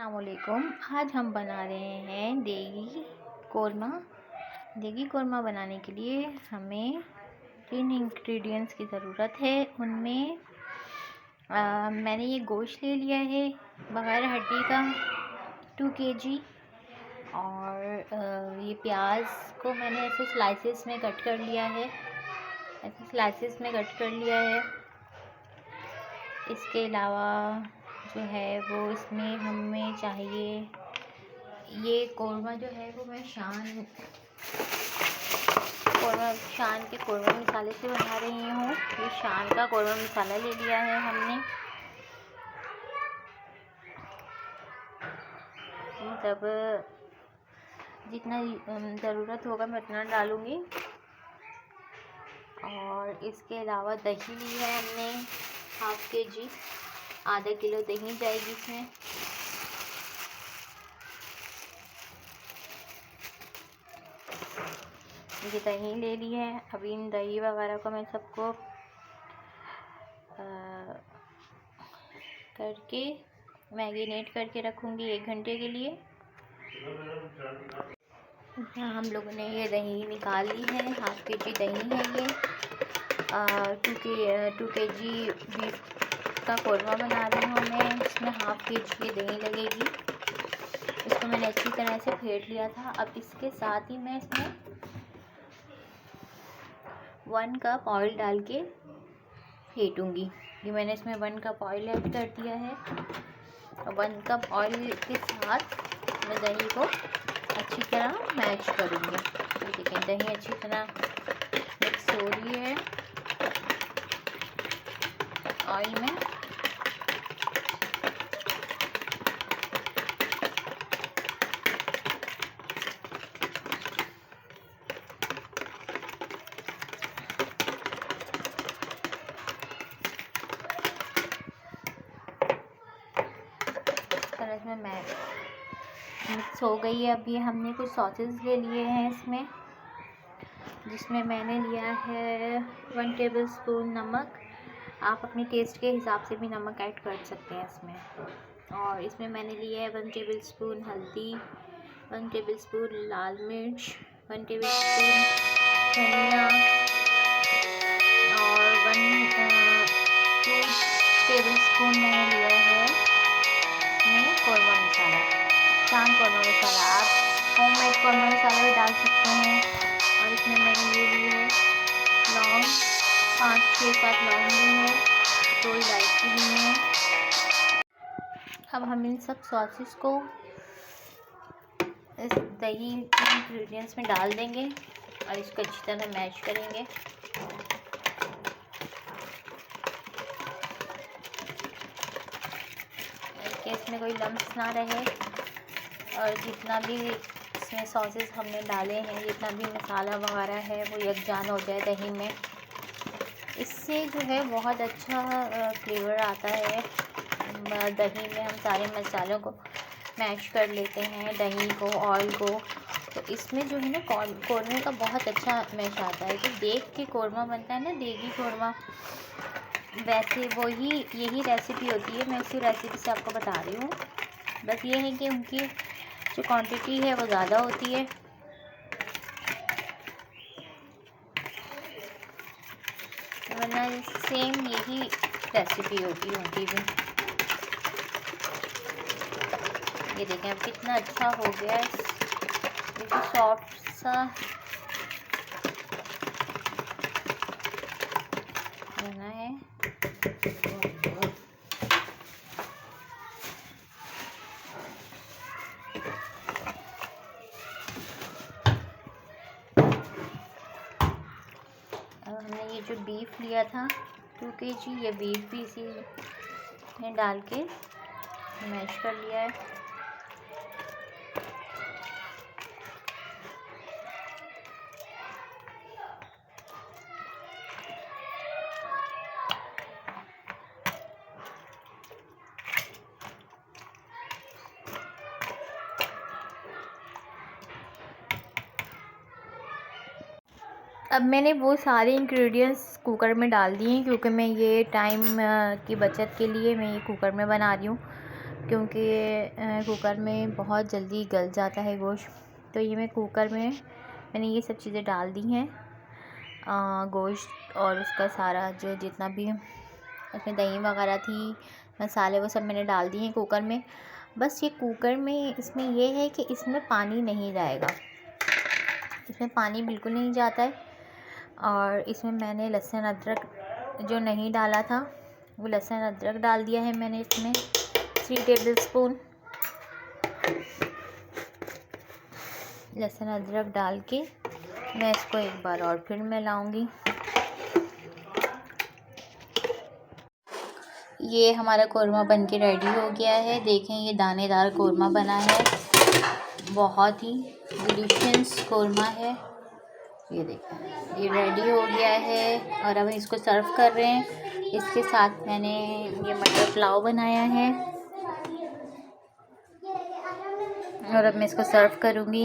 अस्सलामुअलैकुम। आज हम बना रहे हैं देगी कोरमा। देगी कोरमा बनाने के लिए हमें 3 इंग्रेडिएंट्स की ज़रूरत है। उनमें मैंने ये गोश्त ले लिया है बग़ैर हड्डी का 2 kg। और ये प्याज को मैंने ऐसे स्लाइसेस में कट कर लिया है, इसके अलावा जो है वो इसमें हमें चाहिए, ये कोरमा जो है वो मैं शान के कोरमा मसाले से बना रही हूँ। ये शान का कोरमा मसाला ले लिया है हमने। जब जितना ज़रूरत होगा मैं उतना डालूँगी। और इसके अलावा दही ली है हमने 1/2 kg, आधा किलो दही जाएगी इसमें। ये दही ले ली है। अभी इन दही वगैरह को मैं सबको करके मैरिनेट करके रखूँगी 1 घंटे के लिए। हम लोगों ने ये दही निकाल ली है, 1/2 kg दही है ये। 2 kg बीफ का कोरमा बना रही हूँ मैं, इसमें 1/2 kg ये दही लगेगी। इसको मैंने अच्छी तरह से फेंट लिया था। अब इसके साथ ही मैं इसमें 1 कप ऑयल डाल के फेंटूँगी। ये मैंने इसमें 1 कप ऑयल ऐड कर दिया है। 1 कप ऑयल के साथ मैं दही को अच्छी तरह मैश करूँगी। ये देखें दही अच्छी तरह मिक्स हो रही है ऑयल में। इसमें मिक्स हो गई है। अब ये हमने कुछ सॉसेस ले लिए हैं इसमें, जिसमें मैंने लिया है 1 टेबलस्पून नमक। आप अपने टेस्ट के हिसाब से भी नमक ऐड कर सकते हैं इसमें। और इसमें मैंने लिया है 1 टेबलस्पून हल्दी, 1 टेबलस्पून लाल मिर्च, 1 टेबलस्पून धनिया और 2 टेबलस्पून मैंने लिया है कोरमा मसाला, शान कोरमा मसाला। आप होममेड कोरमा मसाला भी डाल सकते हैं। और इसमें मैंने ये ली है लौंग, 5-6-7 लौंग ली है, 2 इलायची ली है। अब हम इन सब सॉसेस को इस दही के इंग्रेडिएंट्स में डाल देंगे और इसको अच्छी तरह मैश करेंगे। कि इसमें कोई लम्स ना रहे और जितना भी इसमें सॉसेस हमने डाले हैं, जितना भी मसाला वगैरह है वो यकजान हो जाए दही में। इससे जो है बहुत अच्छा फ्लेवर आता है। दही में हम सारे मसालों को मैश कर लेते हैं, दही को, ऑयल को, तो इसमें जो है ना कोरमे का बहुत अच्छा मैश आता है। तो देग के कोरमा बनता है ना, देगी कोरमा, वैसे यही रेसिपी होती है। मैं उसी रेसिपी से आपको बता रही हूँ। बस ये है कि उनकी जो क्वांटिटी है वो ज़्यादा होती है। वरना सेम यही रेसिपी होती है उनकी भी। ये देखें अब कितना अच्छा हो गया है, बिल्कुल सॉफ्ट सा बना है। अब हमने ये जो बीफ लिया था 2 kg, ये बीफ भी इसी में डाल के मैश कर लिया है। अब मैंने वो सारे इंग्रेडिएंट्स कुकर में डाल दिए हैं, क्योंकि मैं ये टाइम की बचत के लिए मैं ये कुकर में बना रही हूँ। क्योंकि कुकर में बहुत जल्दी गल जाता है गोश्त। तो ये मैं कुकर में मैंने ये सब चीज़ें डाल दी हैं, गोश्त और उसका सारा जो जितना भी उसमें दही वगैरह थी, मसाले, वो सब मैंने डाल दिए हैं कुकर में। बस ये कुकर में इसमें ये है कि इसमें पानी नहीं जाएगा, इसमें पानी बिल्कुल नहीं जाता है। और इसमें मैंने लहसुन अदरक जो नहीं डाला था, वो लहसुन अदरक डाल दिया है मैंने इसमें 3 टेबल स्पून लहसुन अदरक डाल के मैं इसको एक बार और फिर मिलाऊंगी। ये हमारा कोरमा बन के रेडी हो गया है। देखें ये दानेदार कोरमा बना है, बहुत ही डिलीशियस कोरमा है। ये देखें ये रेडी हो गया है और अब इसको सर्व कर रहे हैं। इसके साथ मैंने ये मटर पुलाव बनाया है और अब मैं इसको सर्व करूँगी।